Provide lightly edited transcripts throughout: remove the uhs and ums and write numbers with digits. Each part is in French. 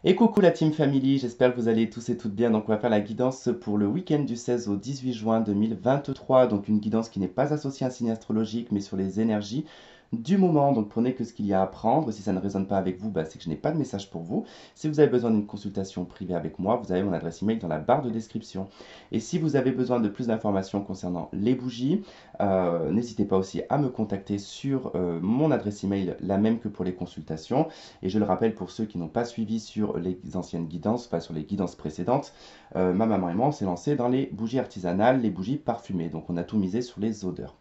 Et coucou la Team Family, j'espère que vous allez tous et toutes bien. Donc on va faire la guidance pour le week-end du 16 au 18 juin 2023. Donc une guidance qui n'est pas associée à un signe astrologique mais sur les énergies du moment. Donc prenez que ce qu'il y a à prendre. Si ça ne résonne pas avec vous, c'est que je n'ai pas de message pour vous. Si vous avez besoin d'une consultation privée avec moi, vous avez mon adresse email dans la barre de description. Et si vous avez besoin de plus d'informations concernant les bougies, n'hésitez pas aussi à me contacter sur mon adresse email, la même que pour les consultations. Et je le rappelle pour ceux qui n'ont pas suivi sur les anciennes guidances, enfin sur les guidances précédentes, ma maman et moi on s'est lancé dans les bougies artisanales, les bougies parfumées. Donc on a tout misé sur les odeurs.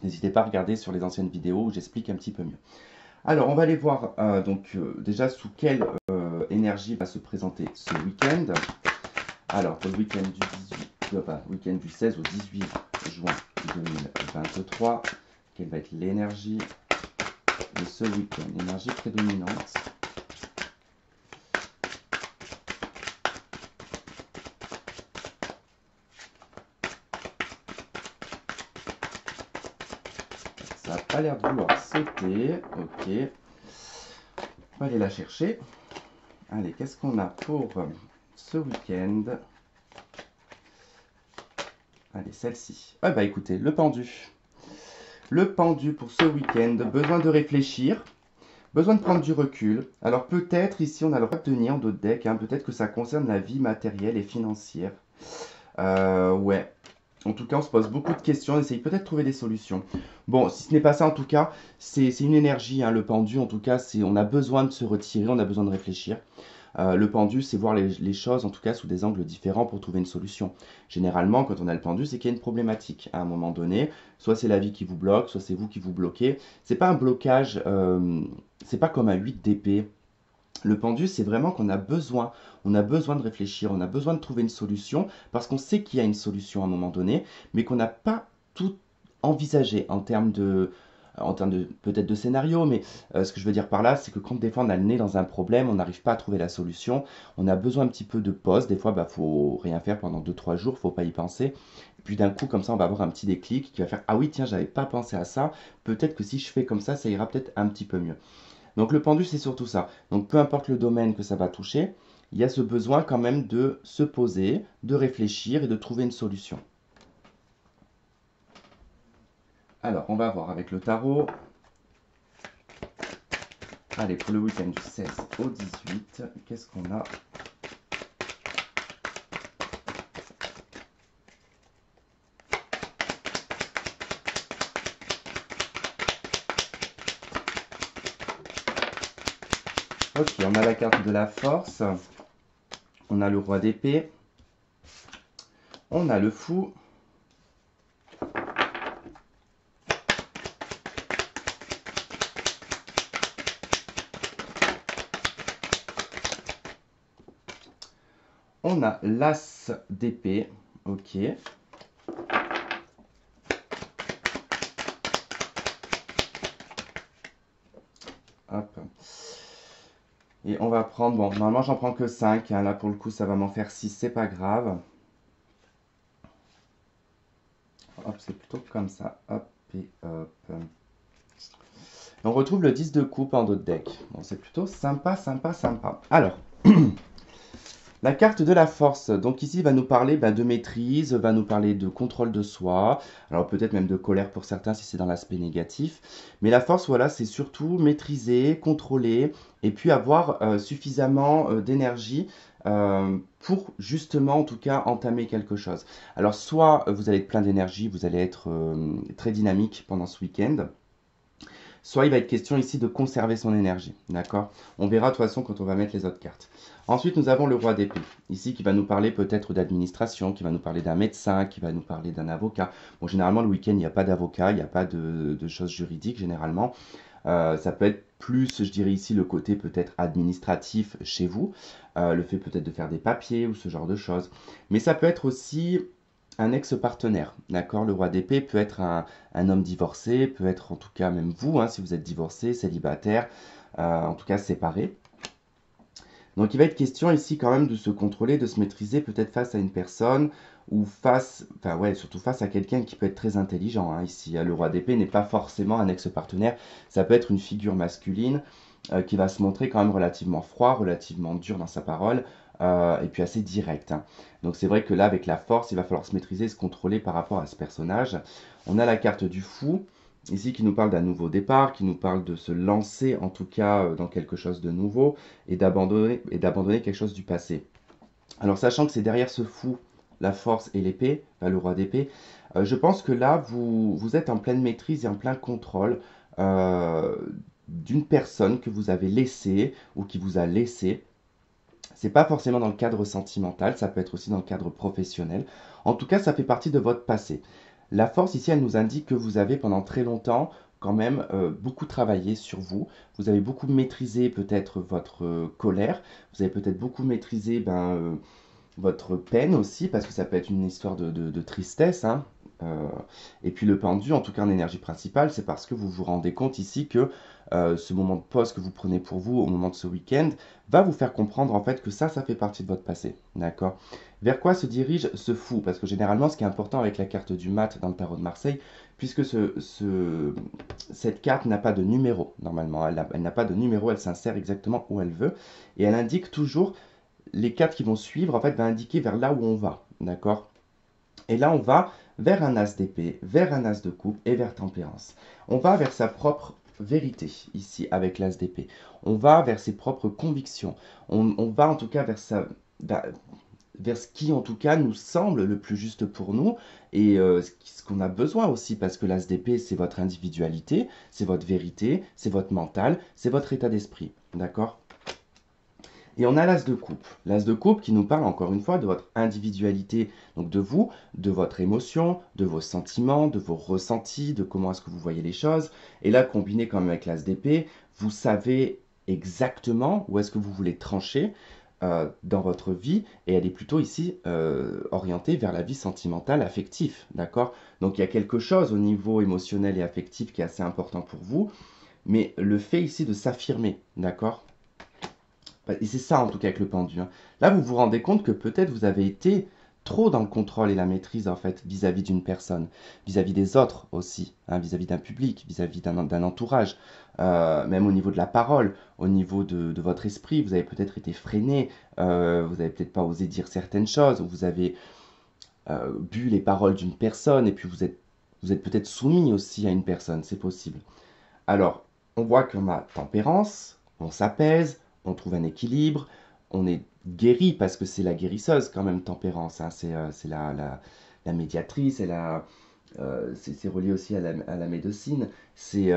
N'hésitez pas à regarder sur les anciennes vidéos où j'explique un petit peu mieux. Alors on va aller voir déjà sous quelle énergie va se présenter ce week-end. Alors pour le week-end week-end du 16 au 18 juin 2023, quelle va être l'énergie de ce week-end? Énergie prédominante. Ça n'a pas l'air de vouloir sauter. Ok. On va aller la chercher. Allez, qu'est-ce qu'on a pour ce week-end? Allez, celle-ci. Ah bah écoutez, le pendu. Le pendu pour ce week-end. Besoin de réfléchir. Besoin de prendre du recul. Alors peut-être ici on a le droit de tenir d'autres decks. Peut-être que ça concerne la vie matérielle et financière. Ouais. En tout cas, on se pose beaucoup de questions, on essaye peut-être de trouver des solutions. Bon, si ce n'est pas ça, en tout cas, c'est une énergie, le pendu, en tout cas, on a besoin de se retirer, on a besoin de réfléchir. Le pendu, c'est voir les choses, en tout cas, sous des angles différents pour trouver une solution. Généralement, quand on a le pendu, c'est qu'il y a une problématique à un moment donné. Soit c'est la vie qui vous bloque, soit c'est vous qui vous bloquez. C'est pas un blocage, c'est pas comme un 8 d'épée. Le pendu, c'est vraiment qu'on a besoin. On a besoin de réfléchir, on a besoin de trouver une solution, parce qu'on sait qu'il y a une solution à un moment donné, mais qu'on n'a pas tout envisagé en termes de peut-être de scénario, mais ce que je veux dire par là, c'est que quand des fois on a le nez dans un problème, on n'arrive pas à trouver la solution, on a besoin un petit peu de pause, des fois faut rien faire pendant 2-3 jours, faut pas y penser, et puis d'un coup comme ça on va avoir un petit déclic qui va faire ah oui tiens j'avais pas pensé à ça, peut-être que si je fais comme ça ira peut-être un petit peu mieux. Donc le pendu, c'est surtout ça. Donc peu importe le domaine que ça va toucher, il y a ce besoin quand même de se poser, de réfléchir et de trouver une solution. Alors, on va voir avec le tarot. Allez, pour le week-end du 16 au 18, qu'est-ce qu'on a? Ok, on a la carte de la force. On a le roi d'épée. On a le fou. On a l'as d'épée. Ok. Hop. Et on va prendre, bon, normalement j'en prends que 5. Là pour le coup ça va m'en faire 6, c'est pas grave. Hop, c'est plutôt comme ça. Hop et hop. On retrouve le 10 de coupe en dos de deck. Bon, c'est plutôt sympa, sympa, sympa. Alors, la carte de la force. Donc ici, va nous parler de maîtrise, va nous parler de contrôle de soi. Alors peut-être même de colère pour certains si c'est dans l'aspect négatif. Mais la force, voilà, c'est surtout maîtriser, contrôler et puis avoir suffisamment d'énergie pour justement, en tout cas, entamer quelque chose. Alors soit vous allez être plein d'énergie, vous allez être très dynamique pendant ce week-end. Soit il va être question ici de conserver son énergie, d'accord? On verra de toute façon quand on va mettre les autres cartes. Ensuite, nous avons le roi d'épée, ici qui va nous parler peut-être d'administration, qui va nous parler d'un médecin, qui va nous parler d'un avocat. Bon, généralement, le week-end, il n'y a pas d'avocat, il n'y a pas de choses juridiques, généralement. Ça peut être plus, je dirais ici, le côté peut-être administratif chez vous, le fait peut-être de faire des papiers ou ce genre de choses. Mais ça peut être aussi un ex-partenaire, d'accord? Le roi d'épée peut être un homme divorcé, peut être en tout cas même vous, si vous êtes divorcé, célibataire, en tout cas séparé. Donc il va être question ici quand même de se contrôler, de se maîtriser peut-être face à une personne ou enfin ouais, surtout face à quelqu'un qui peut être très intelligent ici. Le roi d'épée n'est pas forcément un ex-partenaire, ça peut être une figure masculine qui va se montrer quand même relativement froid, relativement dur dans sa parole, et puis assez direct, hein. Donc c'est vrai que là, avec la force, il va falloir se maîtriser, se contrôler par rapport à ce personnage. On a la carte du fou, ici, qui nous parle d'un nouveau départ, qui nous parle de se lancer, en tout cas, dans quelque chose de nouveau, et d'abandonner quelque chose du passé. Alors, sachant que c'est derrière ce fou, la force et l'épée, enfin, le roi d'épée, je pense que là, vous êtes en pleine maîtrise et en plein contrôle euh, d'une personne que vous avez laissée ou qui vous a laissé. C'est pas forcément dans le cadre sentimental, ça peut être aussi dans le cadre professionnel. En tout cas, ça fait partie de votre passé. La force ici, elle nous indique que vous avez pendant très longtemps quand même beaucoup travaillé sur vous. Vous avez beaucoup maîtrisé peut-être votre colère. Vous avez peut-être beaucoup maîtrisé votre peine aussi, parce que ça peut être une histoire de tristesse, hein. Euh, et puis le pendu, en tout cas en énergie principale, c'est parce que vous vous rendez compte ici que ce moment de pause que vous prenez pour vous au moment de ce week-end va vous faire comprendre en fait que ça fait partie de votre passé. D'accord? Vers quoi se dirige ce fou? Parce que généralement, ce qui est important avec la carte du mat dans le tarot de Marseille, puisque cette carte n'a pas de numéro, normalement, elle n'a pas de numéro, elle s'insère exactement où elle veut, et elle indique toujours les cartes qui vont suivre, en fait, va indiquer vers là où on va, d'accord? Et là, on va vers un as d'épée, vers un as de coupe et vers tempérance. On va vers sa propre vérité, ici, avec l'as d'épée. On va vers ses propres convictions. On va en tout cas vers ce qui, en tout cas, nous semble le plus juste pour nous et ce qu'on a besoin aussi, parce que l'as d'épée, c'est votre individualité, c'est votre vérité, c'est votre mental, c'est votre état d'esprit, d'accord? Et on a l'as de coupe. L'as de coupe qui nous parle encore une fois de votre individualité, donc de vous, de votre émotion, de vos sentiments, de vos ressentis, de comment est-ce que vous voyez les choses. Et là, combiné comme avec l'as d'épée, vous savez exactement où est-ce que vous voulez trancher dans votre vie. Et elle est plutôt ici orientée vers la vie sentimentale, affective. D'accord? Donc il y a quelque chose au niveau émotionnel et affectif qui est assez important pour vous. Mais le fait ici de s'affirmer, d'accord? Et c'est ça en tout cas avec le pendu, hein. Là, vous vous rendez compte que peut-être vous avez été trop dans le contrôle et la maîtrise en fait vis-à-vis d'une personne, vis-à-vis des autres aussi, hein, vis-à-vis d'un public, vis-à-vis d'un entourage, même au niveau de la parole, au niveau de votre esprit, vous avez peut-être été freiné, vous n'avez peut-être pas osé dire certaines choses, ou vous avez bu les paroles d'une personne et puis vous êtes peut-être soumis aussi à une personne, c'est possible. Alors, on voit qu'on a tempérance, on s'apaise, on trouve un équilibre, on est guéri parce que c'est la guérisseuse quand même, tempérance, hein. C'est la médiatrice, c'est relié aussi à la médecine. C'est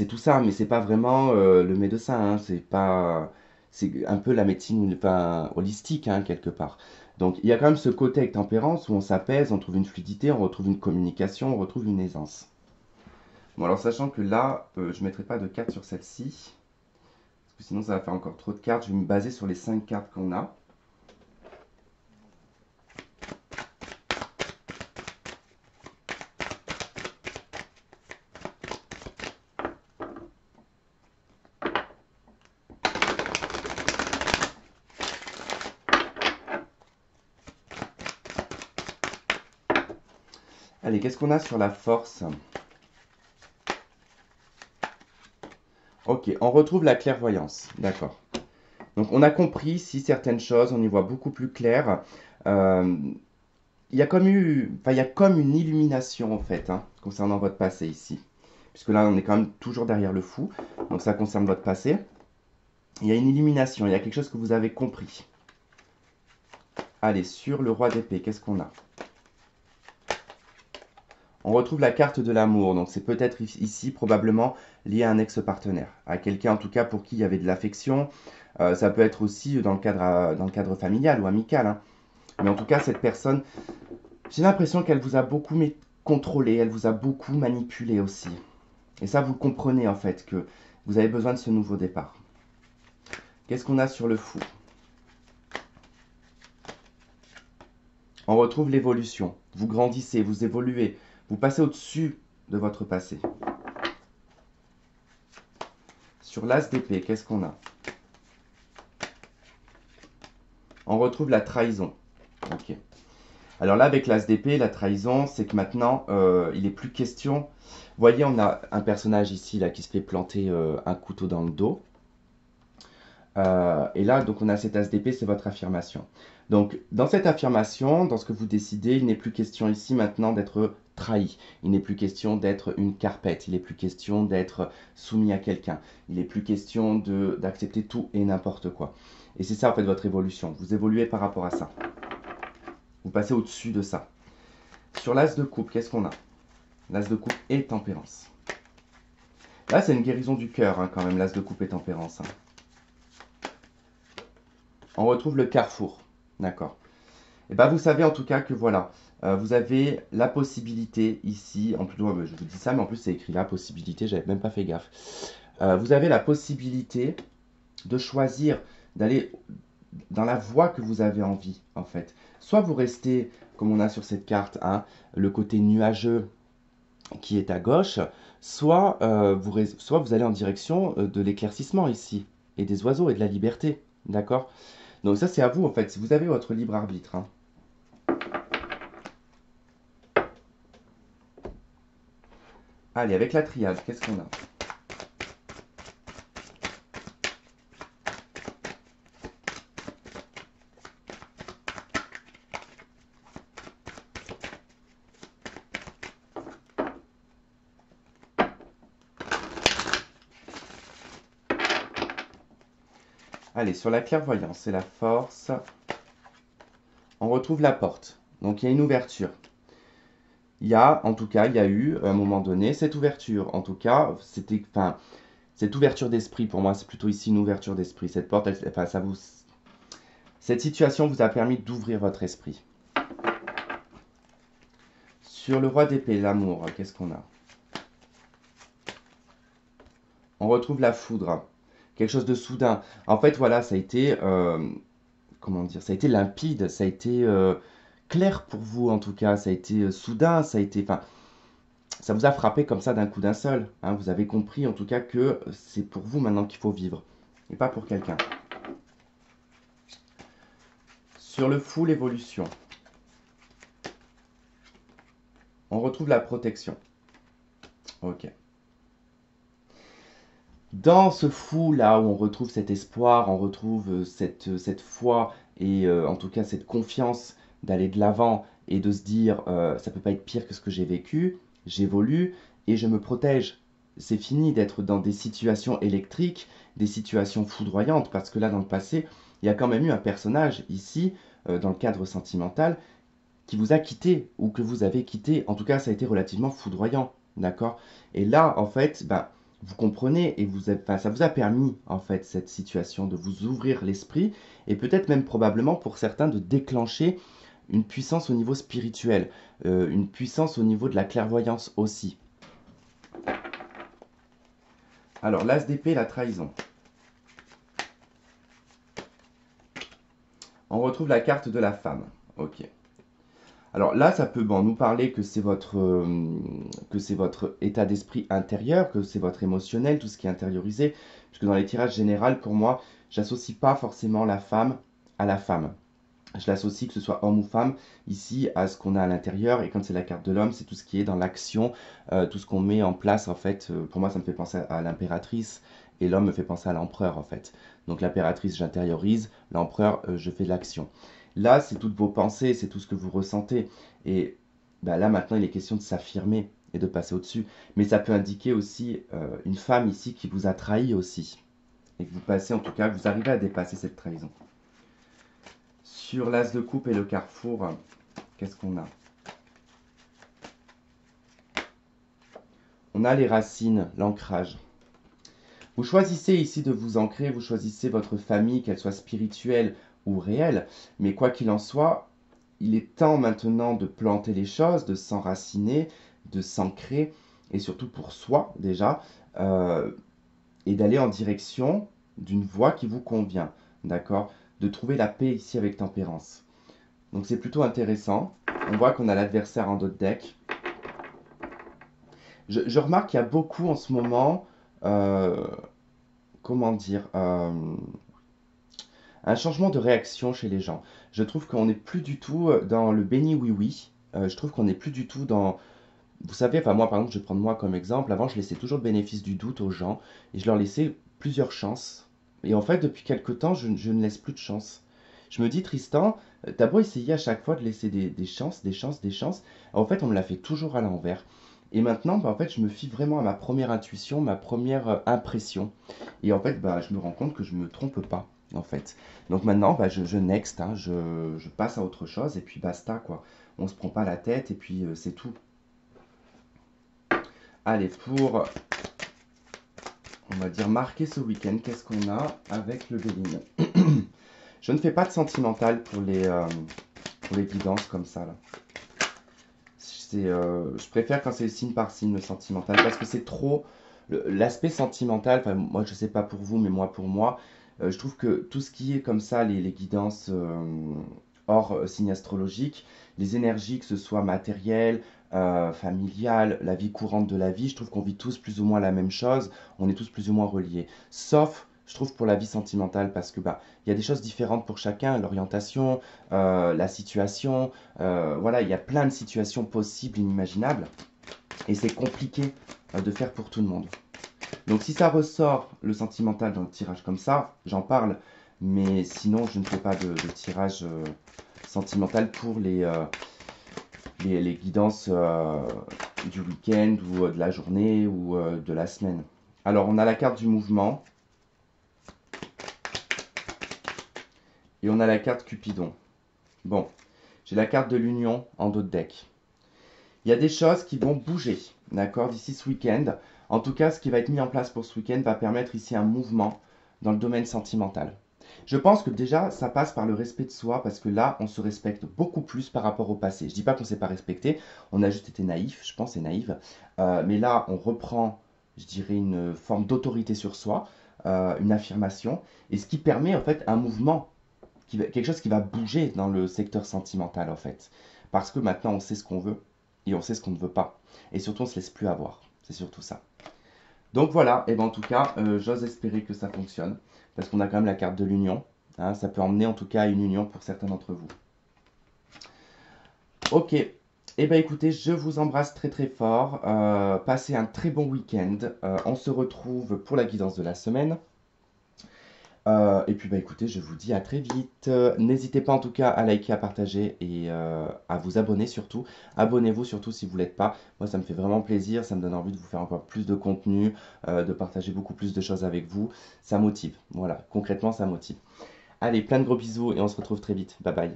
tout ça, mais c'est pas vraiment le médecin, hein. C'est un peu la médecine enfin, holistique, hein, quelque part. Donc il y a quand même ce côté avec tempérance où on s'apaise, on trouve une fluidité, on retrouve une communication, on retrouve une aisance. Bon, alors sachant que là, je ne mettrai pas de 4 sur celle-ci, parce que sinon ça va faire encore trop de cartes. Je vais me baser sur les 5 cartes qu'on a. Allez, qu'est-ce qu'on a sur la force? Ok, on retrouve la clairvoyance, d'accord. Donc on a compris si certaines choses, on y voit beaucoup plus clair. Euh, il y a enfin, il y a comme une illumination en fait, hein, concernant votre passé ici. Puisque là, on est quand même toujours derrière le fou. Donc ça concerne votre passé. Il y a une illumination, il y a quelque chose que vous avez compris. Allez, sur le roi d'épée, qu'est-ce qu'on a? On retrouve la carte de l'amour, donc c'est peut-être ici probablement lié à un ex-partenaire, à quelqu'un en tout cas pour qui il y avait de l'affection. Ça peut être aussi dans le cadre familial ou amical, hein. Mais en tout cas, cette personne, j'ai l'impression qu'elle vous a beaucoup contrôlé, elle vous a beaucoup manipulé aussi. Et ça, vous comprenez en fait que vous avez besoin de ce nouveau départ. Qu'est-ce qu'on a sur le fou? On retrouve l'évolution. Vous grandissez, vous évoluez, vous passez au-dessus de votre passé. Sur l'as d'épée, qu'est-ce qu'on a? On retrouve la trahison. Ok. Alors là, avec l'As d'épée, la trahison, c'est que maintenant, il est plus question. Vous voyez, on a un personnage ici là qui se fait planter un couteau dans le dos. Et là, donc, on a cet As d'épée, c'est votre affirmation. Donc, dans cette affirmation, dans ce que vous décidez, il n'est plus question ici maintenant d'être trahi. Il n'est plus question d'être une carpette. Il n'est plus question d'être soumis à quelqu'un. Il n'est plus question d'accepter tout et n'importe quoi. Et c'est ça, en fait, votre évolution. Vous évoluez par rapport à ça. Vous passez au-dessus de ça. Sur l'As de coupe, qu'est-ce qu'on a? L'As de coupe et tempérance. Là, c'est une guérison du cœur, hein, quand même, l'As de coupe et tempérance. Hein. On retrouve le carrefour. D'accord. Et bien, vous savez en tout cas que voilà, vous avez la possibilité ici, en plus, je vous dis ça, mais en plus, c'est écrit la possibilité, j'avais même pas fait gaffe. Vous avez la possibilité de choisir d'aller dans la voie que vous avez envie, en fait. Soit vous restez, comme on a sur cette carte, hein, le côté nuageux qui est à gauche, soit, soit vous allez en direction de l'éclaircissement ici, et des oiseaux et de la liberté. D'accord? Donc ça, c'est à vous, en fait. Si vous avez votre libre arbitre. Hein. Allez, avec la triade, qu'est-ce qu'on a? Allez, sur la clairvoyance, c'est la force. On retrouve la porte. Donc il y a une ouverture. Il y a, en tout cas, il y a eu, à un moment donné, cette ouverture. En tout cas, c'était, enfin, cette ouverture d'esprit, pour moi, c'est plutôt ici une ouverture d'esprit. Cette porte, enfin, cette situation vous a permis d'ouvrir votre esprit. Sur le roi d'épée, l'amour, qu'est-ce qu'on a? On retrouve la foudre. Quelque chose de soudain. En fait, voilà, ça a été, comment dire, ça a été limpide, ça a été clair pour vous, en tout cas. Ça a été soudain, ça a été, enfin, ça vous a frappé comme ça d'un coup d'un seul. Hein. Vous avez compris, en tout cas, que c'est pour vous maintenant qu'il faut vivre, et pas pour quelqu'un. Sur le fou, l'évolution. On retrouve la protection. Ok. Dans ce fou là où on retrouve cet espoir, on retrouve cette foi et en tout cas cette confiance d'aller de l'avant et de se dire ça peut pas être pire que ce que j'ai vécu, j'évolue et je me protège. C'est fini d'être dans des situations électriques, des situations foudroyantes parce que là dans le passé, il y a quand même eu un personnage ici dans le cadre sentimental qui vous a quitté ou que vous avez quitté. En tout cas, ça a été relativement foudroyant, d'accord? Et là, en fait, ben, vous comprenez et enfin, ça vous a permis, en fait, cette situation de vous ouvrir l'esprit et peut-être même probablement pour certains de déclencher une puissance au niveau spirituel, une puissance au niveau de la clairvoyance aussi. Alors, l'as d'épée, la trahison. On retrouve la carte de la femme. Ok. Alors là, ça peut nous parler que c'est votre état d'esprit intérieur, que c'est votre émotionnel, tout ce qui est intériorisé. Puisque dans les tirages généraux, pour moi, j'associe pas forcément la femme à la femme. Je l'associe, que ce soit homme ou femme, ici à ce qu'on a à l'intérieur. Et quand c'est la carte de l'homme, c'est tout ce qui est dans l'action, tout ce qu'on met en place. En fait, pour moi, ça me fait penser à l'impératrice. Et l'homme me fait penser à l'empereur, en fait. Donc l'impératrice, j'intériorise. L'empereur, je fais l'action. Là, c'est toutes vos pensées, c'est tout ce que vous ressentez. Et bah, là, maintenant, il est question de s'affirmer et de passer au-dessus. Mais ça peut indiquer aussi une femme ici qui vous a trahi aussi. Et que vous passez, en tout cas, que vous arrivez à dépasser cette trahison. Sur l'as de coupe et le carrefour, qu'est-ce qu'on a? On a les racines, l'ancrage. Vous choisissez ici de vous ancrer, vous choisissez votre famille, qu'elle soit spirituelle ou réelle, mais quoi qu'il en soit, il est temps maintenant de planter les choses, de s'enraciner, de s'ancrer, et surtout pour soi déjà, et d'aller en direction d'une voie qui vous convient, d'accord? De trouver la paix ici avec tempérance. Donc c'est plutôt intéressant. On voit qu'on a l'adversaire en dos de deck. Je remarque qu'il y a beaucoup en ce moment, comment dire, un changement de réaction chez les gens. Je trouve qu'on n'est plus du tout dans le béni oui-oui. Je trouve qu'on n'est plus du tout dans... Vous savez, enfin moi par exemple, je vais prendre moi comme exemple. Avant, je laissais toujours le bénéfice du doute aux gens et je leur laissais plusieurs chances. Et en fait, depuis quelque temps, je ne laisse plus de chance. Je me dis, Tristan, t'as beau essayer à chaque fois de laisser des chances, des chances, des chances. En fait, on me l'a fait toujours à l'envers. Et maintenant, bah, en fait, je me fie vraiment à ma première intuition, ma première impression. Et en fait, bah, je me rends compte que je ne me trompe pas, en fait. Donc maintenant, bah, je next, hein, je passe à autre chose et puis basta, quoi. On se prend pas la tête et puis c'est tout. Allez, pour, on va dire, marquer ce week-end, qu'est-ce qu'on a avec le Béline? Je ne fais pas de sentimental pour les guidances comme ça, là. Je préfère quand c'est signe par signe le sentimental parce que c'est trop l'aspect sentimental. Enfin, moi, je sais pas pour vous, mais moi, pour moi, je trouve que tout ce qui est comme ça, les guidances hors signe astrologique, les énergies, que ce soit matérielles, familiales, la vie courante de la vie, je trouve qu'on vit tous plus ou moins la même chose, on est tous plus ou moins reliés. Sauf, je trouve, pour la vie sentimentale, parce que bah, il y a des choses différentes pour chacun, l'orientation, la situation, voilà, il y a plein de situations possibles, inimaginables, et c'est compliqué de faire pour tout le monde. Donc si ça ressort le sentimental dans le tirage comme ça, j'en parle, mais sinon je ne fais pas de tirage sentimental pour les guidances du week-end ou de la journée ou de la semaine. Alors on a la carte du mouvement et on a la carte Cupidon. Bon, j'ai la carte de l'union en dos de deck. Il y a des choses qui vont bouger, d'accord, d'ici ce week-end. En tout cas, ce qui va être mis en place pour ce week-end va permettre ici un mouvement dans le domaine sentimental. Je pense que déjà, ça passe par le respect de soi, parce que là, on se respecte beaucoup plus par rapport au passé. Je ne dis pas qu'on ne s'est pas respecté, on a juste été naïf, je pense, et naïve. Mais là, on reprend, je dirais, une forme d'autorité sur soi, une affirmation, et ce qui permet en fait un mouvement, quelque chose qui va bouger dans le secteur sentimental en fait. Parce que maintenant, on sait ce qu'on veut et on sait ce qu'on ne veut pas. Et surtout, on ne se laisse plus avoir. C'est surtout ça. Donc voilà, et ben en tout cas, j'ose espérer que ça fonctionne. Parce qu'on a quand même la carte de l'union. Hein, ça peut emmener en tout cas à une union pour certains d'entre vous. Ok, et ben écoutez, je vous embrasse très très fort. Passez un très bon week-end. On se retrouve pour la guidance de la semaine. Et puis bah écoutez, je vous dis à très vite. N'hésitez pas en tout cas à liker, à partager et à vous abonner surtout. Abonnez-vous surtout si vous ne l'êtes pas. Moi ça me fait vraiment plaisir, ça me donne envie de vous faire encore plus de contenu, de partager beaucoup plus de choses avec vous. Ça motive, voilà, concrètement ça motive. Allez, plein de gros bisous et on se retrouve très vite. Bye bye.